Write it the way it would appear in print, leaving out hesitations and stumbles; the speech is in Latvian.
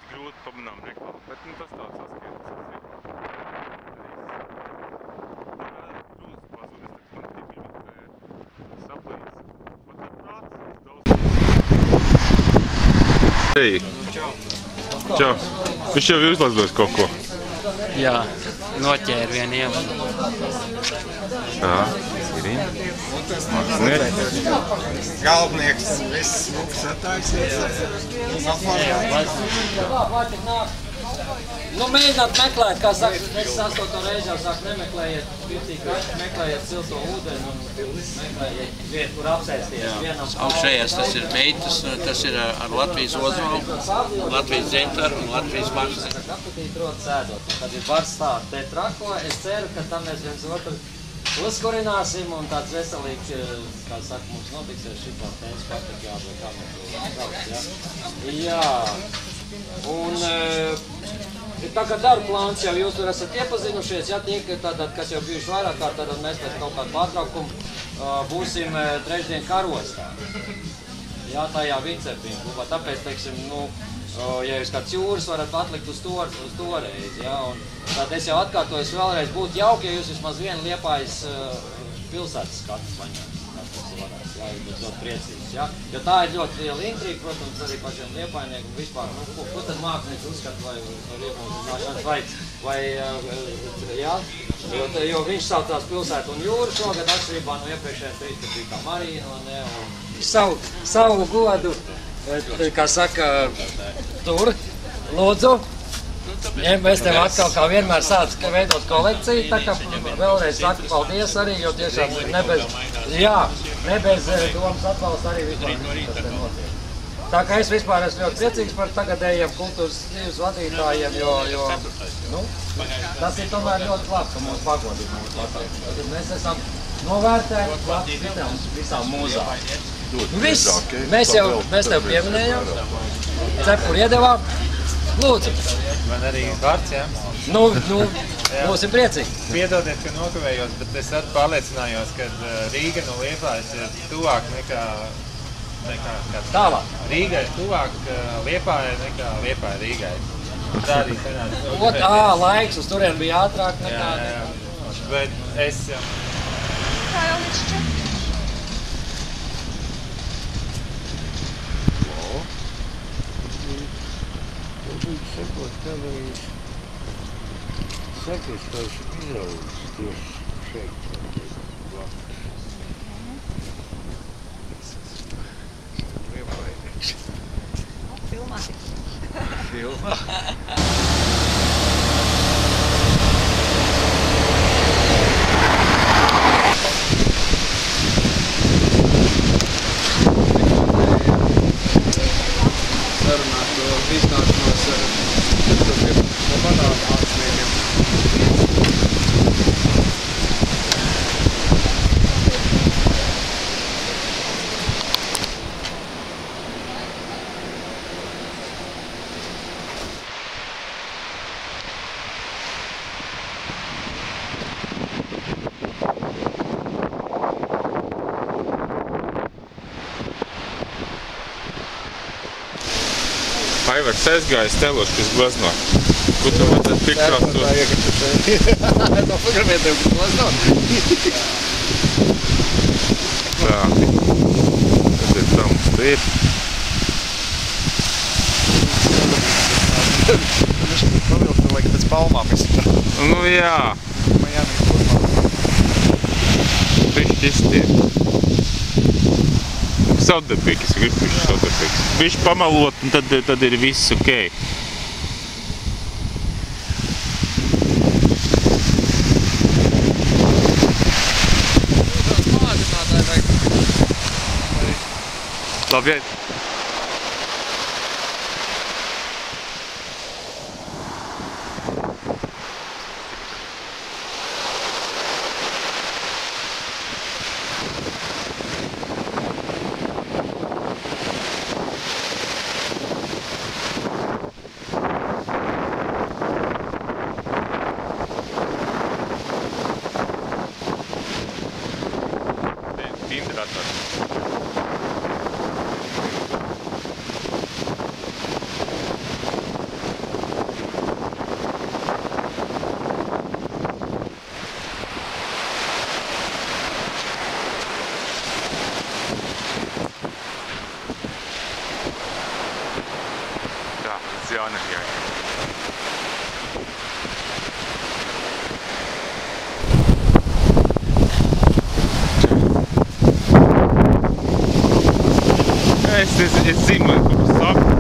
ļoti grūti pamanām reklāmu, bet tas tāds saskietas. Grūti pazudis, tad man tīpaši saplīs. Man tā prāts daudz. Hei! Čau! Viņš jau ir uzlazdos kaut ko. Jā, noķēra vienu ievadu. Jā, Irina. Mākslinieks. Galvnieks, viss mūks attaisies. Nu, mēģināt meklēt, kā saka, es 8. reizi jau saku, nemeklējiet pirtī kaķi, meklējiet silto ūdeni un meklējiet vietu, kur apsēsties. Augšējās tas ir meitas, tas ir ar Latvijas ozolu, Latvijas dzentaru un Latvijas maksni. Apatīt rodas ēdot, un tad ir bars tādu te trako, es ceru, ka tam mēs viens otru uzkurināsim un tāds veselīgs, kā saka, mums notiksies šitā tēmas patakjāba, vai kā mēs to sauc, jā. Un tā kā darba plāns jau jūs tur esat iepazinušies, ja tiek tātad, kas jau bijuši vairāk kārt, tad mēs pēc kaut kādu pārtraukumu būsim trešdien Karostā. Jā, tajā Vicepīna klubā, tāpēc, teiksim, nu, ja jūs kāds jūras varat atlikt uz to reizi, ja, un tad es jau atkārtojos vēlreiz, būtu jauki, ja jūs vismaz vienu Liepājas pilsētas skatu paņemt. Jā, būtu ļoti priecīgs, ja? Jo tā ir ļoti liela intriga, protams, arī pašiem liepājniekiem vispār, nu, ko tad mākslinieks uzskata vai liepājnieeks, vai, jā, jo viņš saucās pilsētu un jūru šogad atšķirībā no iepriekšējiem 3, kad bija kā Marīna, ne, un savu godu, kā saka, tur, lūdzu. Mēs tev atkal kā vienmēr sāc veidot kolekciju, tā kā vēlreiz saku paldies arī, jo tiešām ne bez domas atbalsta arī vispār tas te notiek. Tā kā es vispār esmu ļoti priecīgs par tagadējiem kultūras dzīves vadītājiem, jo nu, tas ir tomēr ļoti labi, ka mūs pagodina mūsu Latvijas. Tad mēs esam novērtēti visām mūzām. Viss, mēs tev pieminējām, cepuri iedevām. Lūdzu. Man arī vārds, jā? Nu, būsim priecīgi. Piedodiet, ka nokavējos, bet es pārliecinājos, ka Rīga no Liepājas ir tuvāk nekā tālāk. Rīga ir tuvāk Liepājai nekā Liepāja Rīgai. Tā arī sanāca. Laiks uz turien bija ātrāk nekā. Jā. Bet es... Kā jau līdz 4. Sekot, kad arī sekas tās izraudas tieši šeit. Liepājnieks. Filmā. Filmā. Sarunāt to iznākšanos ar manām māksliniekiem. Aivars aizgājis teloškas glaznot. Ko tu vajadzētu pikrāt to? No fotografietiem, kas glaznot. Tā. Tad ir tam stīt. Viņš pavilkt, lai pēc palmām izsaka. Nu jā. Miami formā. Bišķi izstiep. Saudabīgs, gribu bišķi saudabīgs. Bišķi pamalot, un tad ir viss ok. Labi, Tinder atver. enerģijai. Es zinu, ko tu saki.